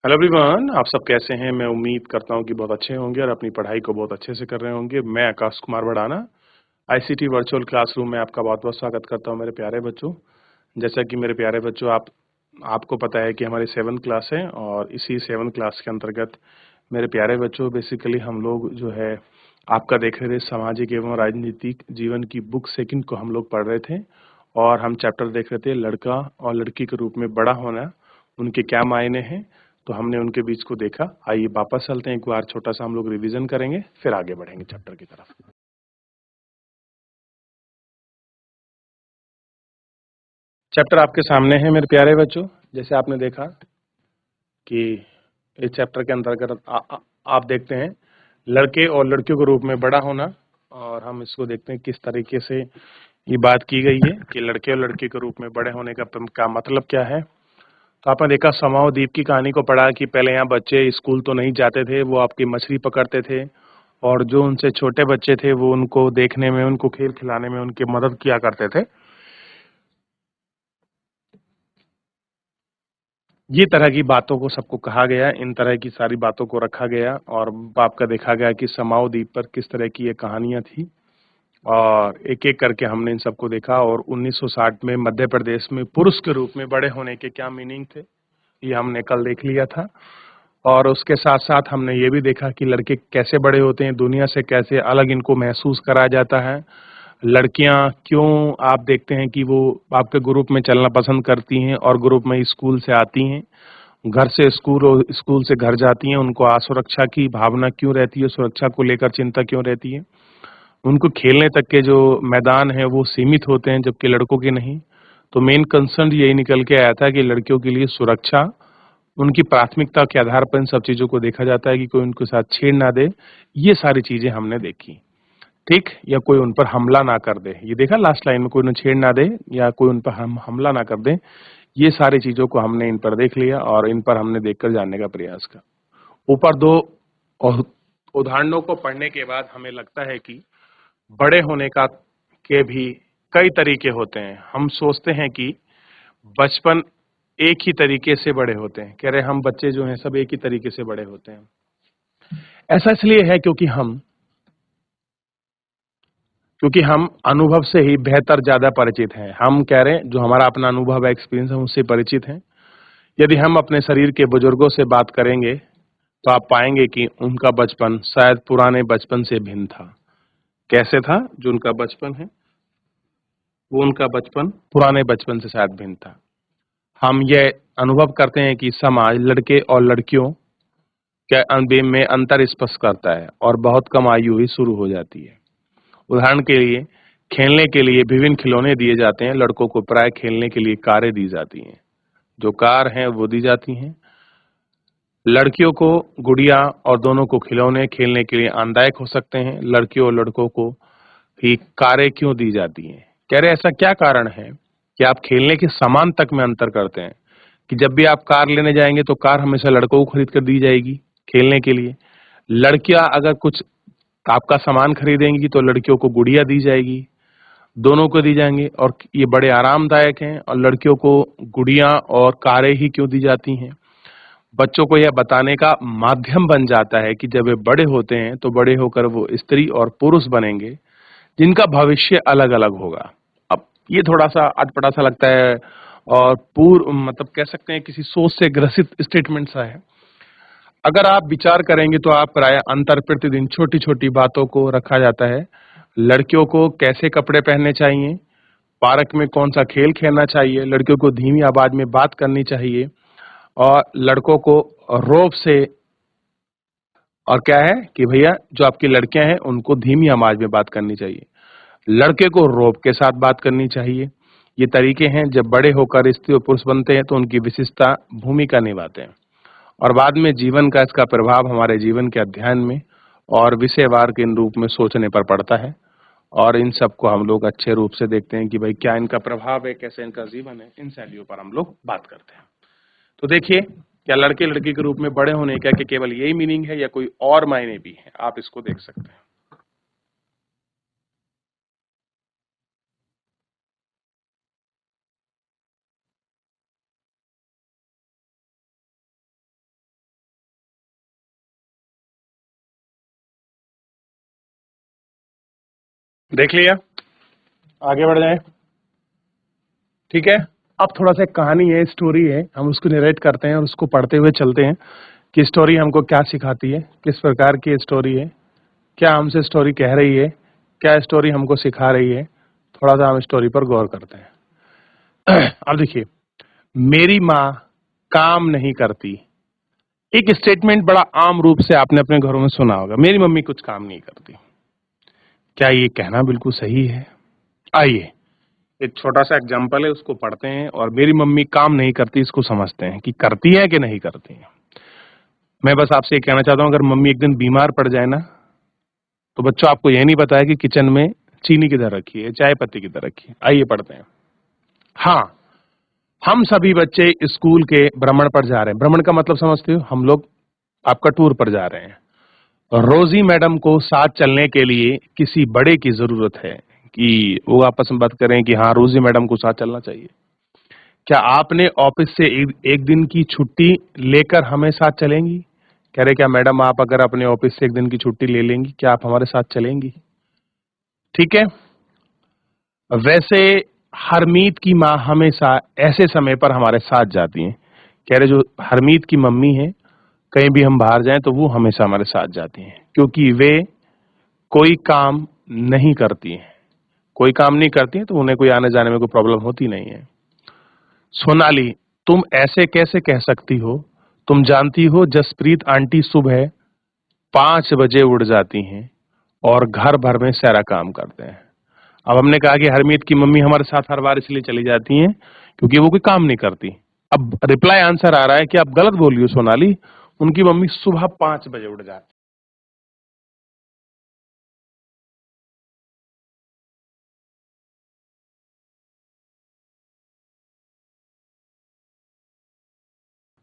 Hello everyone, आप सब कैसे हैं? मैं उम्मीद करता हूं कि बहुत अच्छे होंगे और अपनी पढ़ाई को बहुत अच्छे से कर रहे होंगे। मैं Aakash Kumar Bhadana ICT virtual classroom में आपका बहुत-बहुत स्वागत करता हूं मेरे प्यारे बच्चों। जैसा कि मेरे प्यारे बच्चों आपको पता है कि हमारी 7th क्लास है और इसी 7th क्लास के अंतर्गत मेरे प्यारे बच्चों बेसिकली हम लोग जो है आपका देख रहे थे सामाजिक एवं राजनीतिक जीवन की बुक सेकंड को हम लोग पढ़ रहे थे और हम चैप्टर देख रहे थे लड़का और लड़की के रूप में बड़ा होना, उनके क्या मायने हैं। तो हमने उनके बीच को देखा। आइए वापस चलते हैं, एक बार छोटा सा हम लोग रिवीजन करेंगे फिर आगे बढ़ेंगे चैप्टर की तरफ। चैप्टर आपके सामने है मेरे प्यारे बच्चों। जैसे आपने देखा कि इस चैप्टर के अंतर्गत आप देखते हैं लड़के और लड़कियों के रूप में बड़ा होना, और हम इसको देखते हैं किस तरीके से ये बात की गई है कि लड़के और लड़की के रूप में बड़े होने का क्या मतलब क्या है। तो आपने देखा समाओ द्वीप की कहानी को पढ़ा कि पहले यहाँ बच्चे स्कूल तो नहीं जाते थे, वो आपकी मछली पकड़ते थे और जो उनसे छोटे बच्चे थे वो उनको देखने में, उनको खेल खिलाने में उनकी मदद किया करते थे। ये तरह की बातों को सबको कहा गया, इन तरह की सारी बातों को रखा गया और आपका देखा गया कि समाओ द्वीप पर किस तरह की ये कहानियां थी और एक-एक करके हमने इन सबको देखा। और 1960 में मध्य प्रदेश में पुरुष के रूप में बड़े होने के क्या मीनिंग थे, ये हमने कल देख लिया था। और उसके साथ-साथ हमने ये भी देखा कि लड़के कैसे बड़े होते हैं, दुनिया से कैसे अलग इनको महसूस कराया जाता है। लड़कियां क्यों आप देखते हैं कि वो आपके ग्रुप में चलना पसंद करती हैं और ग्रुप में स्कूल से आती हैं, घर से स्कूल और स्कूल से घर जाती हैं, उनको असुरक्षा की भावना क्यों रहती है, सुरक्षा को लेकर चिंता क्यों रहती है। उनको खेलने तक के जो मैदान हैं वो सीमित होते हैं जबकि लड़कों के नहीं। तो मेन कंसर्न यही निकल के आया था कि लड़कियों के लिए सुरक्षा, उनकी प्राथमिकता के आधार पर इन सब चीज़ों को देखा जाता है कि कोई उनके साथ छेड़ ना दे। ये सारी चीज़ें हमने देखी, ठीक? या कोई उन पर हमला ना कर दे। ये देखा लास्ट लाइन में, कोई उन्हें छेड़ ना दे या कोई उन पर हमला ना कर दे। ये सारी चीज़ों को हमने इन पर देख लिया और इन पर हमने देखकर जानने का प्रयास किया। ऊपर 2 और उदाहरणों को पढ़ने के बाद हमें लगता है कि बड़े होने का के भी कई तरीके होते हैं। हम सोचते हैं कि बचपन एक ही तरीके से बड़े होते हैं। कह रहे हम बच्चे जो हैं सब एक ही तरीके से बड़े होते हैं। ऐसा इसलिए है क्योंकि हम अनुभव से ही बेहतर ज़्यादा परिचित हैं। हम कह रहे हैं जो हमारा अपना अनुभव है, एक्सपीरियंस है, उससे परिचित हैं। यदि हम अपने शरीर के बुजुर्गों से बात करेंगे, तो आप पाएँगे कि उनका बचपन शायद पुराने बचपन से भिन्न था। कैसे था? जो उनका बचपन है, वो उनका बचपन पुराने बचपन से शायद भिन्न था। हम ये अनुभव करते हैं कि समाज लड़के और लड़कियों के में अंतर स्पष्ट करता है और बहुत कम आयु ही शुरू हो जाती है। उदाहरण के लिए खेलने के लिए विभिन्न खिलौने दिए जाते हैं, लड़कों को प्राय खेलने के लिए कारें दी जाती हैं। जो कार हैं वो दी जाती हैं। लड़कियों को गुड़िया और दोनों को खिलौने खेलने के लिए आनंददायक हो सकते हैं। लड़कियों और लड़कों को ही कारें क्यों दी जाती हैं? कह रहे ऐसा क्या कारण है कि आप खेलने के सामान तक में अंतर करते हैं कि जब भी आप कार लेने जाएंगे तो कार हमेशा लड़कों को खरीद कर दी जाएगी खेलने के लिए। लड़कियां अगर कुछ आपका सामान खरीदेंगी तो लड़कियों को गुड़िया दी जाएगी, दोनों को दी जाएंगी और ये बड़े आरामदायक हैं। और लड़कियों को गुड़िया और कारें ही क्यों दी जाती हैं? बच्चों को यह बताने का माध्यम बन जाता है कि जब वे बड़े होते हैं तो बड़े होकर वो स्त्री और पुरुष बनेंगे जिनका भविष्य अलग-अलग होगा। अब ये थोड़ा-सा अटपटा सा लगता है और पूर्व मतलब कह सकते हैं किसी सोच से ग्रसित स्टेटमेंट सा है। अगर आप विचार करेंगे तो आप प्राय अंतर प्रतिदिन छोटी-छोटी बातों को रखा जाता है। लड़कियों को कैसे कपड़े पहनने चाहिए, पार्क में कौन-सा खेल खेलना चाहिए, लड़कियों को धीमी आवाज में बात करनी चाहिए और लड़कों को रौब से, और क्या है कि भैया जो आपकी लड़कियां हैं उनको धीमी आवाज में बात करनी चाहिए। लड़के को रौब के साथ बात करनी चाहिए। ये तरीके हैं जब बड़े होकर स्त्री और पुरुष बनते हैं तो उनकी विशिष्टता भूमिका निभाते हैं और बाद में जीवन का इसका प्रभाव हमारे जीवन के अध्ययन में और विषयवार के रूप में सोचने पर पड़ता है। और इन सबको हम लोग अच्छे रूप से देखते हैं कि भाई क्या इनका प्रभाव है, कैसे इनका जीवन है, इन शैलियों पर हम लोग बात करते हैं। तो देखिए, क्या लड़के लड़की के रूप में बड़े होने का कि केवल यही मीनिंग है या कोई और मायने भी है? आप इसको देख सकते हैं। देख लिया, आगे बढ़ जाए। ठीक है, अब थोड़ा सा एक कहानी है, स्टोरी है, हम उसको नरेट करते हैं और उसको पढ़ते हुए चलते हैं कि स्टोरी हमको क्या सिखाती है, किस प्रकार की स्टोरी है, क्या हमसे स्टोरी कह रही है, क्या स्टोरी हमको सिखा रही है। थोड़ा सा हम स्टोरी पर गौर करते हैं। अब देखिए, मेरी माँ काम नहीं करती। एक स्टेटमेंट बड़ा आम रूप से आपने अपने घरों में सुना होगा, मेरी मम्मी कुछ काम नहीं करती। क्या ये कहना बिल्कुल सही है? आइए एक छोटा सा एग्जाम्पल है, उसको पढ़ते हैं और मेरी मम्मी काम नहीं करती इसको समझते हैं कि करती है कि नहीं करती है। मैं बस आपसे ये कहना चाहता हूं, अगर मम्मी एक दिन बीमार पड़ जाए ना, तो बच्चों आपको यह नहीं पता है कि किचन में चीनी किधर रखी है, चाय पत्ती किधर रखी है। आइए पढ़ते हैं। हाँ, हम सभी बच्चे स्कूल के भ्रमण पर जा रहे हैं। भ्रमण का मतलब समझते हो? हम लोग आपका टूर पर जा रहे हैं। रोजी मैडम को साथ चलने के लिए किसी बड़े की जरूरत है कि वो आपस में बात करें कि हाँ रोजी मैडम को साथ चलना चाहिए। क्या आपने ऑफिस से एक दिन की छुट्टी लेकर हमें साथ चलेंगी? कह रहे क्या मैडम, आप अगर अपने ऑफिस से एक दिन की छुट्टी ले लेंगी, क्या आप हमारे साथ चलेंगी? ठीक है। वैसे हरमीत की माँ हमेशा ऐसे समय पर हमारे साथ जाती हैं। कह रहे जो हरमीत की मम्मी है, कहीं भी हम बाहर जाएं तो वो हमेशा हमारे साथ जाती हैं, क्योंकि वे कोई काम नहीं करती हैं। कोई काम नहीं करती हैं तो उन्हें कोई आने जाने में कोई प्रॉब्लम होती नहीं है। सोनाली, तुम ऐसे कैसे कह सकती हो? तुम जानती हो जसप्रीत आंटी सुबह 5 बजे उठ जाती हैं और घर भर में सारा काम करते हैं। अब हमने कहा कि हरमीत की मम्मी हमारे साथ हर बार इसलिए चली जाती हैं क्योंकि वो कोई काम नहीं करती। अब रिप्लाई आंसर आ रहा है कि आप गलत बोल रही हो सोनाली, उनकी मम्मी सुबह 5 बजे उठ जाती।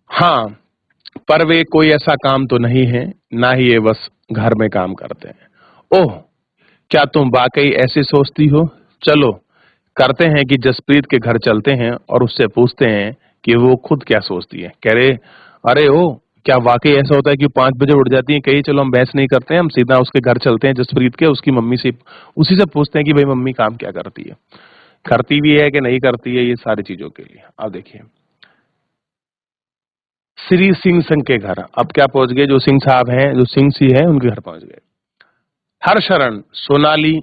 हाँ, पर वे कोई ऐसा काम तो नहीं है, ना ही ये बस घर में काम करते हैं। ओह, क्या तुम वाकई ऐसे सोचती हो? चलो करते हैं कि जसप्रीत के घर चलते हैं और उससे पूछते हैं कि वो खुद क्या सोचती है। कह रहे अरे ओ, क्या वाकई ऐसा होता है कि 5 बजे उठ जाती है? कहिए चलो हम बहस नहीं करते हैं, हम सीधा उसके घर चलते हैं जसप्रीत के, उसकी मम्मी से उसी से पूछते हैं कि भाई मम्मी काम क्या करती है, करती भी है कि नहीं करती है, ये सारी चीजों के लिए। अब देखिए, श्री सिंह संघ के घर अब क्या पहुंच गए, जो सिंह साहब हैं, जो सिंह सी है, उनके घर पहुंच गए। हर शरण, सोनाली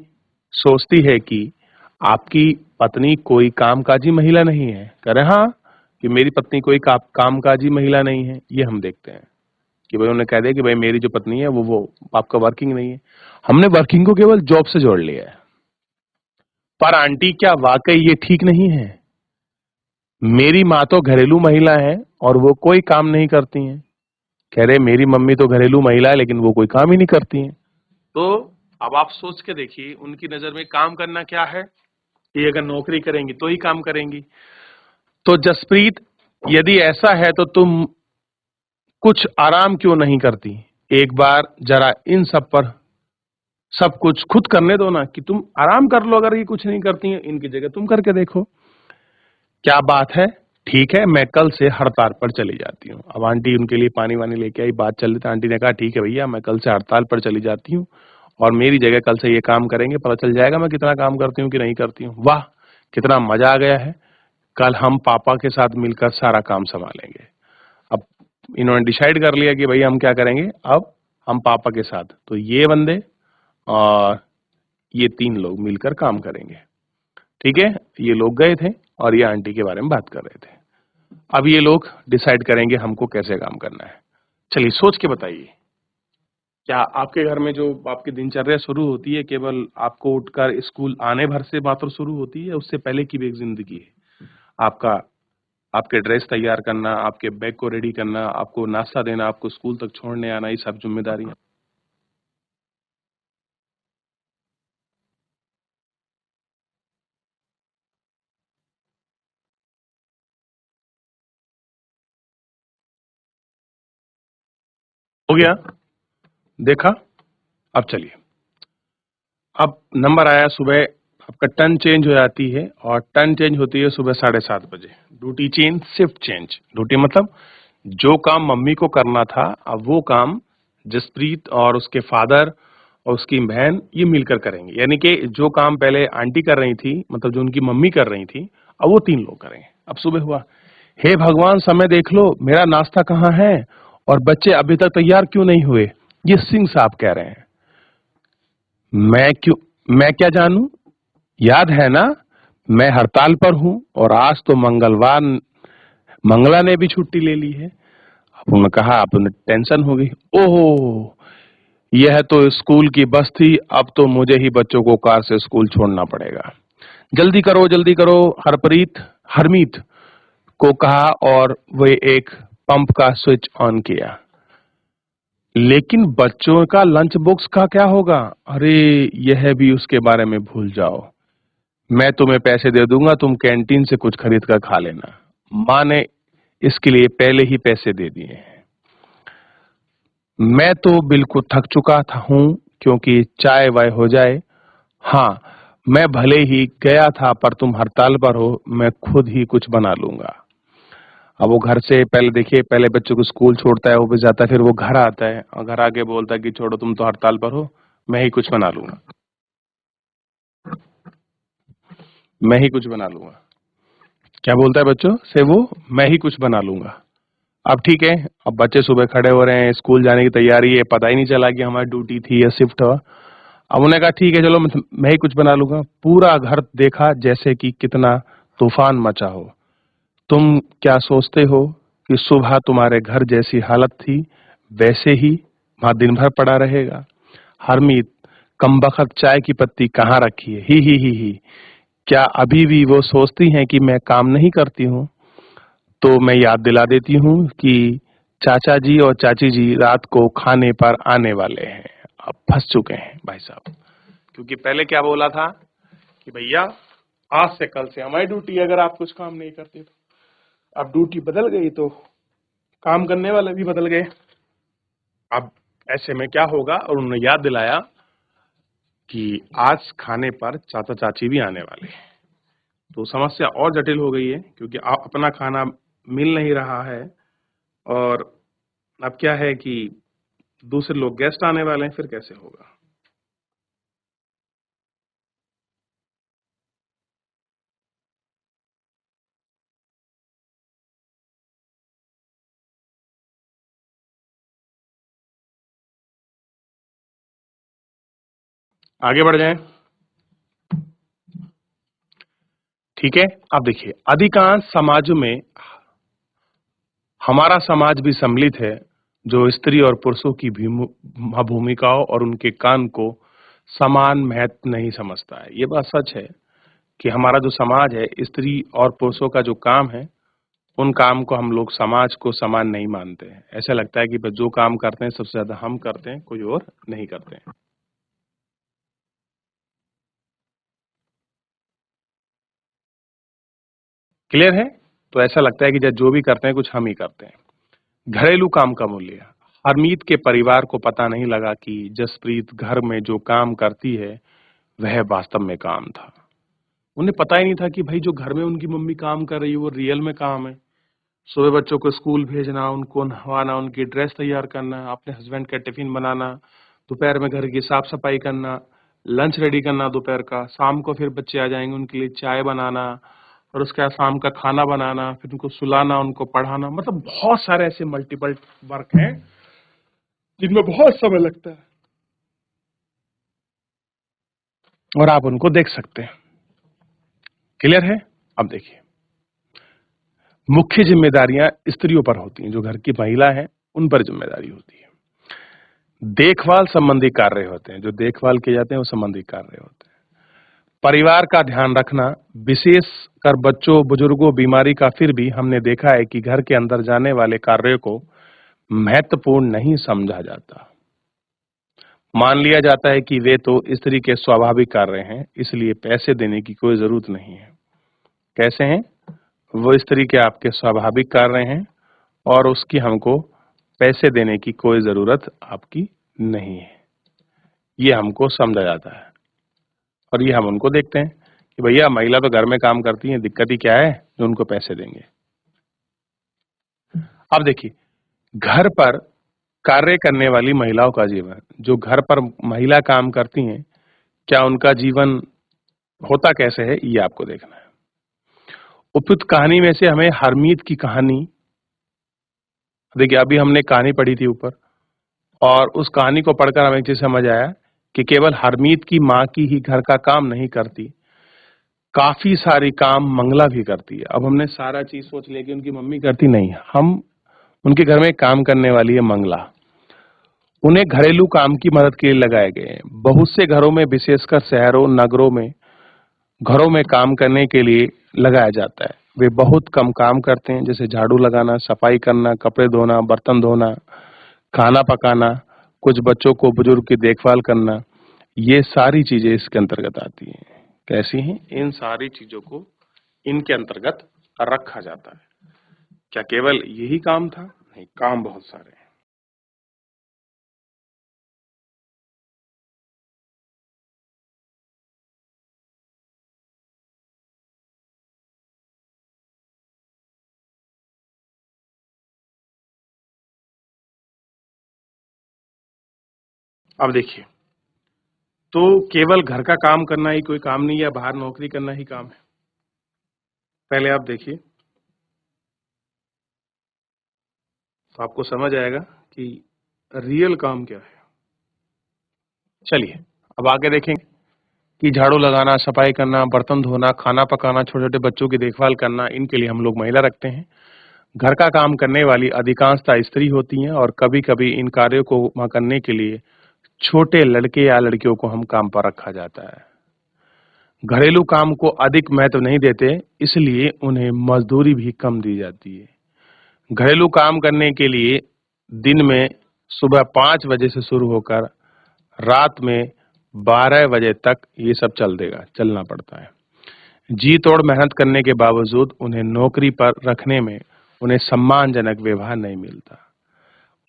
सोचती है कि आपकी पत्नी कोई कामकाजी महिला नहीं है। कह रहे हाँ, कि मेरी पत्नी कोई कामकाजी महिला नहीं है। ये हम देखते हैं कि भाई उन्हें कह दिया कि भाई मेरी जो पत्नी है वो आपका वर्किंग नहीं है। हमने वर्किंग को केवल जॉब से जोड़ लिया है। पर आंटी, क्या वाकई ये ठीक नहीं है? मेरी माँ तो घरेलू महिला है और वो कोई काम नहीं करती हैं। कह रहे मेरी मम्मी तो घरेलू महिला है लेकिन वो कोई काम ही नहीं करती हैं। तो अब आप सोच के देखिए, उनकी नजर में काम करना क्या है? ये अगर नौकरी करेंगी तो ही काम करेंगी। तो जसप्रीत, यदि ऐसा है तो तुम कुछ आराम क्यों नहीं करती? एक बार जरा इन सब पर सब कुछ खुद करने दो ना, कि तुम आराम कर लो। अगर ये कुछ नहीं करती हैं, इनकी जगह तुम करके देखो। क्या बात है, ठीक है, मैं कल से हड़ताल पर चली जाती हूँ। अब आंटी उनके लिए पानी वानी लेके आई, बात चल रही थी। आंटी ने कहा ठीक है भैया, मैं कल से हड़ताल पर चली जाती हूँ और मेरी जगह कल से ये काम करेंगे, पता चल जाएगा मैं कितना काम करती हूँ कि नहीं करती हूँ। वाह, कितना मजा आ गया है। कल हम पापा के साथ मिलकर सारा काम संभालेंगे। अब इन्होंने डिसाइड कर लिया कि भाई हम क्या करेंगे, अब हम पापा के साथ, तो ये बंदे और ये 3 लोग मिलकर काम करेंगे। ठीक है, ये लोग गए थे और ये आंटी के बारे में बात कर रहे थे। अब ये लोग डिसाइड करेंगे हमको कैसे काम करना है। चलिए सोच के बताइए, क्या आपके घर में जो आपकी दिनचर्या शुरू होती है केवल आपको उठकर स्कूल आने भर से मात्र शुरू होती है, उससे पहले की भी एक जिंदगी है? आपका आपके ड्रेस तैयार करना, आपके बैग को रेडी करना, आपको नाश्ता देना, आपको स्कूल तक छोड़ने आना, ये सब जिम्मेदारियां। हो गया, देखा? अब चलिए, अब नंबर आया सुबह, आपका टर्न चेंज हो जाती है और टर्न चेंज होती है सुबह 7:30 बजे। Duty change, shift change. Duty मतलब जो काम मम्मी को करना था, अब वो काम जसप्रीत और उसके फादर और उसकी बहन ये मिलकर करेंगे। यानी कि जो काम पहले आंटी कर रही थी, मतलब जो उनकी मम्मी कर रही थी, अब वो 3 लोग करेंगे। अब सुबह हुआ, हे भगवान समय देख लो, मेरा नाश्ता कहाँ है और बच्चे अभी तक तैयार क्यों नहीं हुए? ये सिंह साहब कह रहे हैं। मैं क्या जानूं? याद है ना, मैं हड़ताल पर हूं और आज तो मंगलवार, मंगला ने भी छुट्टी ले ली है। अब उन्होंने कहा, अब उन्हें टेंशन हो गई। ओहो, यह तो स्कूल की बस थी, अब तो मुझे ही बच्चों को कार से स्कूल छोड़ना पड़ेगा। जल्दी करो। हरमीत को कहा और वे एक पंप का स्विच ऑन किया। लेकिन बच्चों का लंच बॉक्स का क्या होगा? अरे, यह भी उसके बारे में भूल जाओ। मैं तुम्हें पैसे दे दूंगा, तुम कैंटीन से कुछ खरीद कर खा लेना। माँ ने इसके लिए पहले ही पैसे दे दिए हैं। मैं तो बिल्कुल थक चुका था हूं, क्योंकि चाय वाय हो जाए। हाँ, मैं भले ही गया था, पर तुम हड़ताल पर हो, मैं खुद ही कुछ बना लूंगा। अब वो घर से पहले देखिए, पहले बच्चों को स्कूल छोड़ता है, ऑफिस जाता है, फिर वो घर आता है और घर आके बोलता है कि छोड़ो, तुम तो हड़ताल पर हो, मैं ही कुछ बना लूंगा। मैं ही कुछ बना लूंगा। क्या बोलता है बच्चों से वो? मैं ही कुछ बना लूंगा। अब ठीक है, अब बच्चे सुबह खड़े हो रहे हैं, स्कूल जाने की तैयारी है, पता ही नहीं चला कि हमारी ड्यूटी थी या शिफ्ट हुआ। अब उन्होंने कहा ठीक है, चलो मैं ही कुछ बना लूंगा। पूरा घर देखा जैसे कि कितना तूफान मचा हो। तुम क्या सोचते हो कि सुबह तुम्हारे घर जैसी हालत थी, वैसे ही वहां दिन भर पड़ा रहेगा? हरमीत, कमबख्त चाय की पत्ती कहाँ रखी है? ही। क्या अभी भी वो सोचती हैं कि मैं काम नहीं करती हूँ? तो मैं याद दिला देती हूँ कि चाचा जी और चाची जी रात को खाने पर आने वाले हैं। अब फंस चुके हैं भाई साहब, क्योंकि पहले क्या बोला था कि भैया आज से कल से हमारी ड्यूटी, अगर आप कुछ काम नहीं करते तो। अब ड्यूटी बदल गई तो काम करने वाले भी बदल गए। अब ऐसे में क्या होगा? और उन्होंने याद दिलाया कि आज खाने पर चाचा चाची भी आने वाले हैं। तो समस्या और जटिल हो गई है, क्योंकि अपना खाना मिल नहीं रहा है और अब क्या है कि दूसरे लोग गेस्ट आने वाले हैं, फिर कैसे होगा? आगे बढ़ जाएं। ठीक है, अब देखिए, अधिकांश समाजों में, हमारा समाज भी सम्मिलित है, जो स्त्री और पुरुषों की भूमिकाओं और उनके काम को समान महत्व नहीं समझता है। ये बात सच है कि हमारा जो समाज है, स्त्री और पुरुषों का जो काम है, उन काम को हम लोग समाज को समान नहीं मानते हैं। ऐसा लगता है कि बस जो काम करते हैं सबसे ज्यादा हम करते हैं, कोई और नहीं करते हैं। क्लियर है? तो ऐसा लगता है कि जो भी करते हैं कुछ हम ही करते हैं। घरेलू काम का मूल्य। हरमीत के परिवार को पता नहीं लगा कि जसप्रीत घर में जो काम करती है वह वास्तव में काम था। उन्हें पता ही नहीं था कि भाई जो घर में उनकी मम्मी काम कर रही है वो रियल में काम है। सुबह बच्चों को स्कूल भेजना, उनको नहवाना, उनकी ड्रेस तैयार करना, अपने हस्बैंड का टिफिन बनाना, दोपहर में घर की साफ सफाई करना, लंच रेडी करना दोपहर का, शाम को फिर बच्चे आ जाएंगे उनके लिए चाय बनाना, और उसके बाद शाम का खाना बनाना, फिर उनको सुलाना, उनको पढ़ाना। मतलब बहुत सारे ऐसे मल्टीपल वर्क हैं जिनमें बहुत समय लगता है और आप उनको देख सकते हैं। क्लियर है? अब देखिए, मुख्य जिम्मेदारियां स्त्रियों पर होती हैं, जो घर की महिला है उन पर जिम्मेदारी होती है। देखभाल संबंधी कार्य होते हैं, जो देखभाल किए जाते हैं वो संबंधी कार्य होते हैं। परिवार का ध्यान रखना, विशेष कर बच्चों, बुजुर्गों, बीमारी का, फिर भी हमने देखा है कि घर के अंदर जाने वाले कार्यों को महत्वपूर्ण नहीं समझा जाता। मान लिया जाता है कि वे तो स्त्री के स्वाभाविक कार्य हैं, इसलिए पैसे देने की कोई जरूरत नहीं है। कैसे हैं? वो स्त्री के आपके स्वाभाविक कार्य हैं और उसकी हमको पैसे देने की कोई जरूरत आपकी नहीं है। ये हमको समझा जाता है और ये हम उनको देखते हैं कि भैया महिला तो घर में काम करती है, दिक्कत ही क्या है जो उनको पैसे देंगे। अब देखिए, घर पर कार्य करने वाली महिलाओं का जीवन, जो घर पर महिला काम करती हैं, क्या उनका जीवन होता कैसे है, ये आपको देखना है। उपयुक्त कहानी में से हमें हरमीत की कहानी, देखिए अभी हमने कहानी पढ़ी थी ऊपर, और उस कहानी को पढ़कर हमें एक चीज समझ आया कि केवल हरमीत की माँ की ही घर का काम नहीं करती, काफी सारी काम मंगला भी करती है। अब हमने सारा चीज सोच लिया कि उनकी मम्मी करती, नहीं, हम उनके घर में एक काम करने वाली है मंगला। उन्हें घरेलू काम की मदद के लिए लगाए गए हैं। बहुत से घरों में, विशेषकर शहरों नगरों में, घरों में काम करने के लिए लगाया जाता है। वे बहुत कम काम करते हैं, जैसे झाड़ू लगाना, सफाई करना, कपड़े धोना, बर्तन धोना, खाना पकाना, कुछ बच्चों को, बुजुर्ग की देखभाल करना। ये सारी चीजें इसके अंतर्गत आती हैं। कैसी हैं? इन सारी चीजों को इनके अंतर्गत रखा जाता है। क्या केवल यही काम था? नहीं, काम बहुत सारे हैं। अब देखिए, तो केवल घर का काम करना ही कोई काम नहीं, या बाहर नौकरी करना ही काम है? पहले आप देखिए, तो आपको समझ आएगा कि रियल काम क्या है। चलिए, अब आगे देखेंगे कि झाड़ू लगाना, सफाई करना, बर्तन धोना, खाना पकाना, छोटे-छोटे बच्चों की देखभाल करना, इनके लिए हम लोग महिला रखते हैं। घर का काम करने वाली अधिकांशतः स्त्री होती हैं, और कभी-कभी इन कार्यों को करने के लिए छोटे लड़के या लड़कियों को हम काम पर रखा जाता है। घरेलू काम को अधिक महत्व नहीं देते, इसलिए उन्हें मजदूरी भी कम दी जाती है। घरेलू काम करने के लिए दिन में सुबह 5 बजे से शुरू होकर रात में 12 बजे तक ये सब चलना पड़ता है। जी तोड़ मेहनत करने के बावजूद उन्हें नौकरी पर रखने में उन्हें सम्मानजनक व्यवहार नहीं मिलता।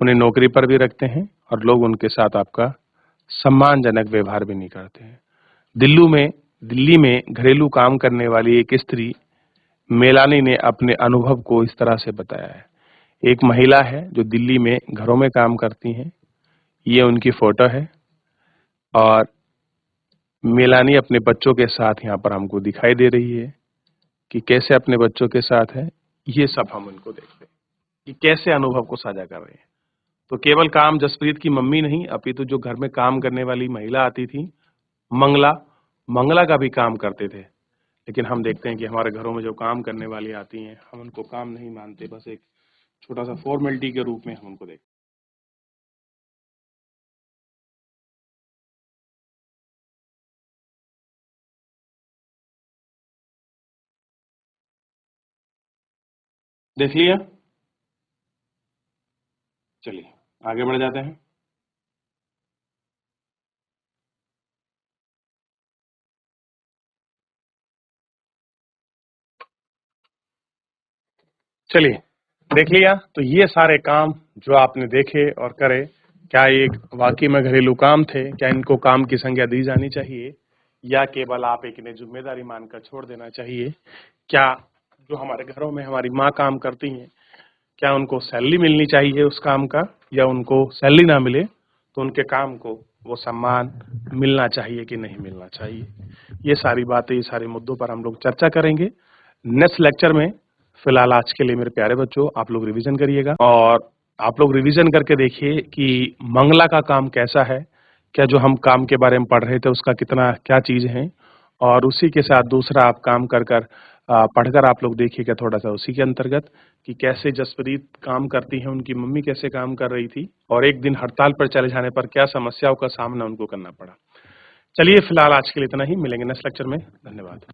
उन्हें नौकरी पर भी रखते हैं और लोग उनके साथ आपका सम्मानजनक व्यवहार भी नहीं करते हैं। दिल्ली में घरेलू काम करने वाली एक स्त्री मेलानी ने अपने अनुभव को इस तरह से बताया है। एक महिला है जो दिल्ली में घरों में काम करती हैं। ये उनकी फोटो है, और मेलानी अपने बच्चों के साथ यहाँ पर हमको दिखाई दे रही है कि कैसे अपने बच्चों के साथ है। ये सब हम उनको देखते हैं कि कैसे अनुभव को साझा कर रहे हैं। तो केवल काम जसप्रीत की मम्मी नहीं, अपितु जो घर में काम करने वाली महिला आती थी, मंगला, मंगला का भी काम करते थे। लेकिन हम देखते हैं कि हमारे घरों में जो काम करने वाली आती हैं, हम उनको काम नहीं मानते, बस एक छोटा सा फॉर्मेलिटी के रूप में हम उनको देखते हैं। देख लिया? चलिए आगे बढ़ जाते हैं। चलिए, देख लिया? तो ये सारे काम जो आपने देखे और करे, क्या ये वाकई में घरेलू काम थे? क्या इनको काम की संज्ञा दी जानी चाहिए, या केवल आप एक इन्हें जिम्मेदारी मानकर छोड़ देना चाहिए? क्या जो हमारे घरों में हमारी माँ काम करती हैं, क्या उनको सैलरी मिलनी चाहिए उस काम का, या उनको सैलरी ना मिले तो उनके काम को वो सम्मान मिलना चाहिए कि नहीं मिलना चाहिए? ये सारी बातें, ये सारे मुद्दों पर हम लोग चर्चा करेंगे नेक्स्ट लेक्चर में। फिलहाल आज के लिए मेरे प्यारे बच्चों, आप लोग रिवीजन करिएगा, और आप लोग रिवीजन करके देखिए कि मंगला का काम कैसा है। क्या जो हम काम के बारे में पढ़ रहे थे उसका कितना क्या चीज है, और उसी के साथ दूसरा आप काम पढ़कर आप लोग देखिएगा थोड़ा सा उसी के अंतर्गत कि कैसे जसप्रीत काम करती हैं, उनकी मम्मी कैसे काम कर रही थी, और एक दिन हड़ताल पर चले जाने पर क्या समस्याओं का सामना उनको करना पड़ा। चलिए फिलहाल आज के लिए इतना ही, मिलेंगे नेक्स्ट लेक्चर में। धन्यवाद।